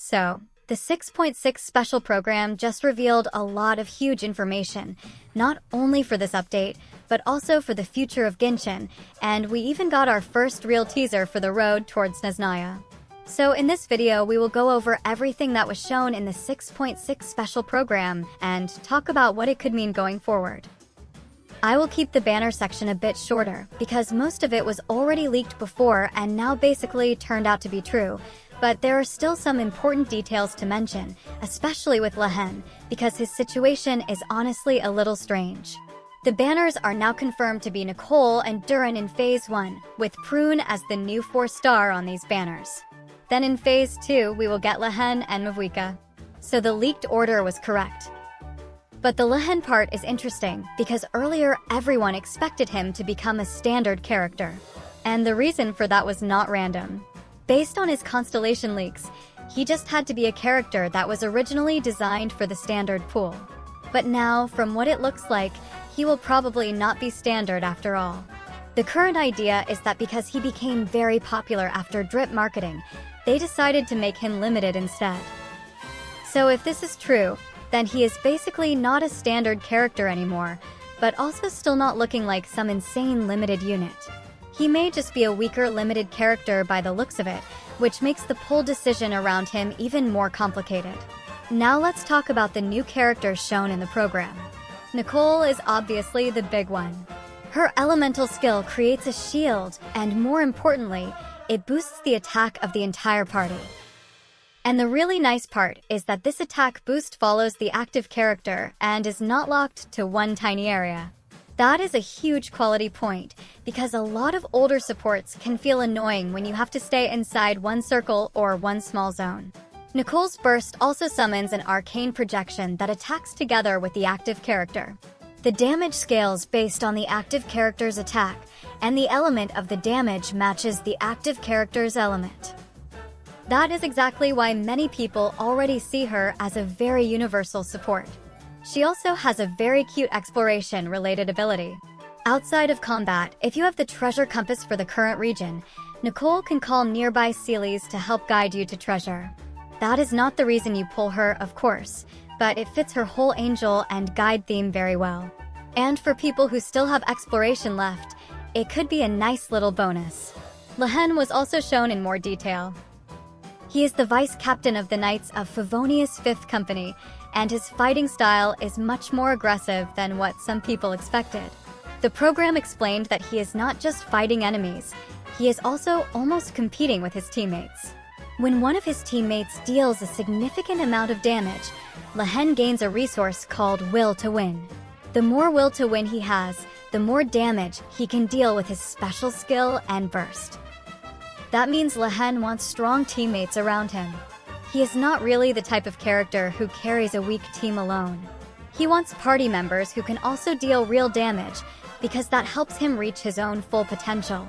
So, the 6.6 special program just revealed a lot of huge information, not only for this update, but also for the future of Genshin, and we even got our first real teaser for the road towards Snezhnaya. So in this video, we will go over everything that was shown in the 6.6 special program and talk about what it could mean going forward. I will keep the banner section a bit shorter because most of it was already leaked before and now basically turned out to be true. But there are still some important details to mention, especially with Lohen, because his situation is honestly a little strange. The banners are now confirmed to be Nicole and Duran in Phase 1, with Prune as the new 4-star on these banners. Then in Phase 2, we will get Lohen and Mavwika. So the leaked order was correct. But the Lohen part is interesting, because earlier everyone expected him to become a standard character. And the reason for that was not random. Based on his constellation leaks, he just had to be a character that was originally designed for the standard pool. But now, from what it looks like, he will probably not be standard after all. The current idea is that because he became very popular after drip marketing, they decided to make him limited instead. So if this is true, then he is basically not a standard character anymore, but also still not looking like some insane limited unit. He may just be a weaker limited character by the looks of it, which makes the pull decision around him even more complicated. Now let's talk about the new characters shown in the program. Nicole is obviously the big one. Her elemental skill creates a shield, and more importantly, it boosts the attack of the entire party. And the really nice part is that this attack boost follows the active character and is not locked to one tiny area. That is a huge quality point, because a lot of older supports can feel annoying when you have to stay inside one circle or one small zone. Nicole's burst also summons an arcane projection that attacks together with the active character. The damage scales based on the active character's attack, and the element of the damage matches the active character's element. That is exactly why many people already see her as a very universal support. She also has a very cute exploration-related ability. Outside of combat, if you have the treasure compass for the current region, Nicole can call nearby Seelies to help guide you to treasure. That is not the reason you pull her, of course, but it fits her whole angel and guide theme very well. And for people who still have exploration left, it could be a nice little bonus. Lohen was also shown in more detail. He is the vice captain of the Knights of Favonius 5th Company, and his fighting style is much more aggressive than what some people expected. The program explained that he is not just fighting enemies, he is also almost competing with his teammates. When one of his teammates deals a significant amount of damage, Lohen gains a resource called Will to Win. The more Will to Win he has, the more damage he can deal with his special skill and burst. That means Lohen wants strong teammates around him. He is not really the type of character who carries a weak team alone. He wants party members who can also deal real damage, because that helps him reach his own full potential.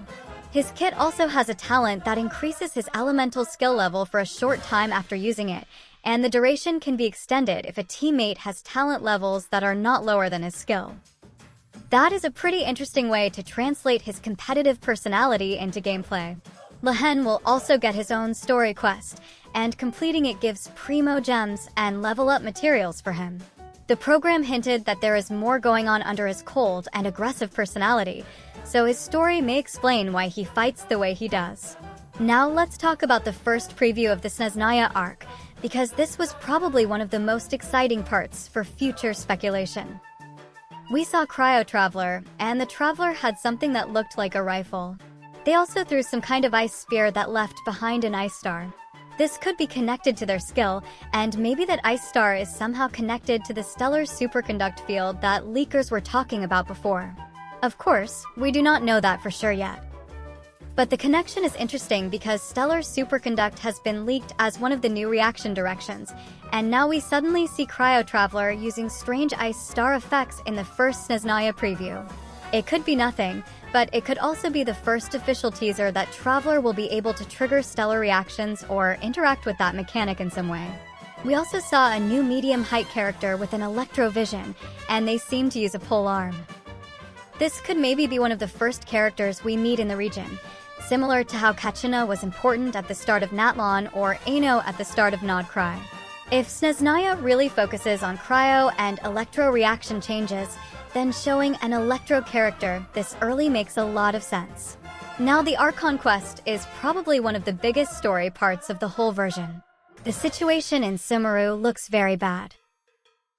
His kit also has a talent that increases his elemental skill level for a short time after using it, and the duration can be extended if a teammate has talent levels that are not lower than his skill. That is a pretty interesting way to translate his competitive personality into gameplay. Lohen will also get his own story quest, and completing it gives primo gems and level up materials for him. The program hinted that there is more going on under his cold and aggressive personality, so his story may explain why he fights the way he does. Now let's talk about the first preview of the Snezhnaya arc, because this was probably one of the most exciting parts for future speculation. We saw Cryo Traveler, and the Traveler had something that looked like a rifle. They also threw some kind of ice spear that left behind an ice star. This could be connected to their skill, and maybe that ice star is somehow connected to the stellar superconduct field that leakers were talking about before. Of course, we do not know that for sure yet. But the connection is interesting because stellar superconduct has been leaked as one of the new reaction directions, and now we suddenly see Cryo Traveler using strange ice star effects in the first Snezhnaya preview. It could be nothing, but it could also be the first official teaser that Traveler will be able to trigger stellar reactions or interact with that mechanic in some way. We also saw a new medium height character with an electrovision, and they seem to use a pole arm. This could maybe be one of the first characters we meet in the region, similar to how Kachina was important at the start of Natlon or Ano at the start of Nod Cry. If Snezhnaya really focuses on cryo and electro reaction changes, then showing an electro character this early makes a lot of sense. Now the Archon quest is probably one of the biggest story parts of the whole version. The situation in Sumeru looks very bad.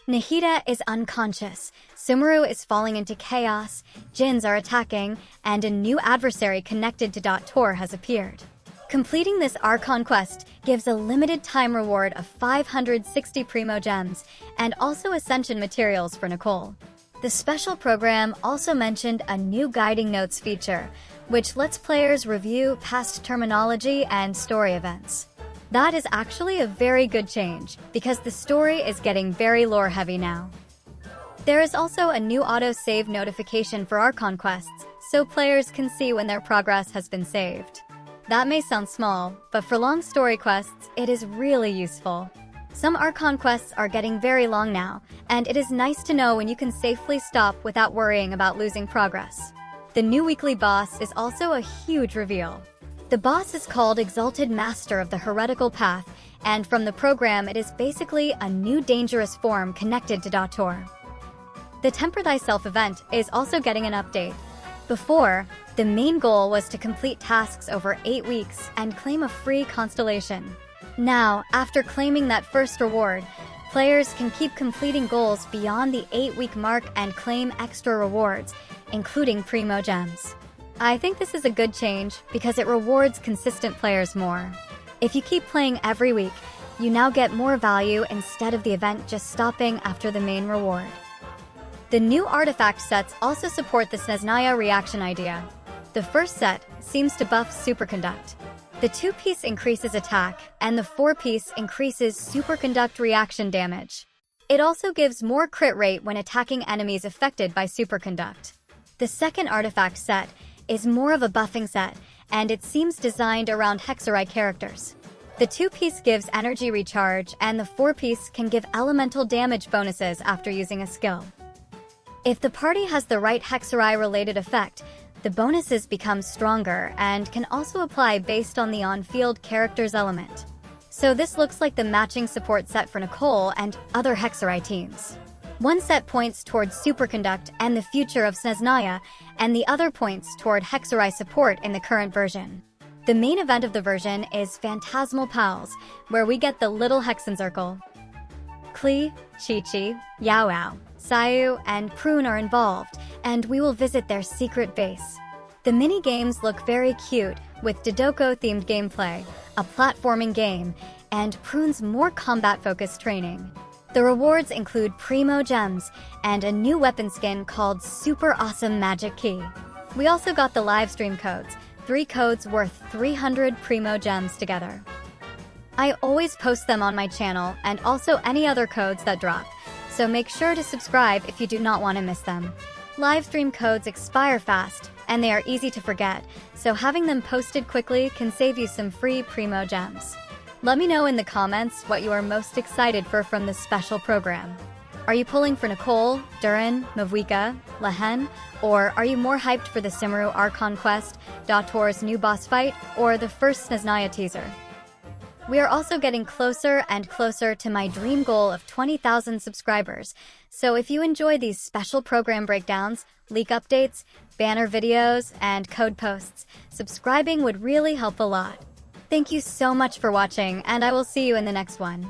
Nahida is unconscious, Sumeru is falling into chaos, Jinns are attacking, and a new adversary connected to Tor has appeared. Completing this Archon quest gives a limited time reward of 560 Primo Gems, and also Ascension materials for Nicole. The special program also mentioned a new guiding notes feature, which lets players review past terminology and story events. That is actually a very good change, because the story is getting very lore-heavy now. There is also a new auto-save notification for Archon quests, so players can see when their progress has been saved. That may sound small, but for long story quests, it is really useful. Some Archon quests are getting very long now, and it is nice to know when you can safely stop without worrying about losing progress. The new weekly boss is also a huge reveal. The boss is called Exalted Master of the Heretical Path, and from the program it is basically a new dangerous form connected to Tor. The Temper Thyself event is also getting an update. Before, the main goal was to complete tasks over 8 weeks and claim a free constellation. Now, after claiming that first reward, players can keep completing goals beyond the 8-week mark and claim extra rewards, including Primo Gems. I think this is a good change because it rewards consistent players more. If you keep playing every week, you now get more value instead of the event just stopping after the main reward. The new artifact sets also support the Snezhnaya reaction idea. The first set seems to buff Superconduct. The 2-piece increases attack, and the 4-piece increases Superconduct reaction damage. It also gives more crit rate when attacking enemies affected by Superconduct. The second artifact set is more of a buffing set, and it seems designed around Hexerai characters. The 2-piece gives energy recharge, and the 4-piece can give elemental damage bonuses after using a skill. If the party has the right Hexerai-related effect, the bonuses become stronger and can also apply based on the on-field character's element. So this looks like the matching support set for Nicole and other Hexerai teams. One set points towards Superconduct and the future of Snezhnaya, and the other points toward Hexerai support in the current version. The main event of the version is Phantasmal Pals, where we get the Little Hexen Circle. Klee, Chi-Chi, Yao, Sayu, and Prune are involved, and we will visit their secret base. The mini-games look very cute, with Dodoko-themed gameplay, a platforming game, and Prune's more combat-focused training. The rewards include Primo Gems and a new weapon skin called Super Awesome Magic Key. We also got the livestream codes, 3 codes worth 300 Primo Gems together. I always post them on my channel and also any other codes that drop, so make sure to subscribe if you do not want to miss them. Livestream codes expire fast, and they are easy to forget, so having them posted quickly can save you some free Primo Gems. Let me know in the comments what you are most excited for from this special program. Are you pulling for Nicole, Durin, Mavuika, Lohen, or are you more hyped for the Sumeru Archon quest, Tor's new boss fight, or the first Snezhnaya teaser? We are also getting closer and closer to my dream goal of 20,000 subscribers, so if you enjoy these special program breakdowns, leak updates, banner videos, and code posts, subscribing would really help a lot. Thank you so much for watching, and I will see you in the next one.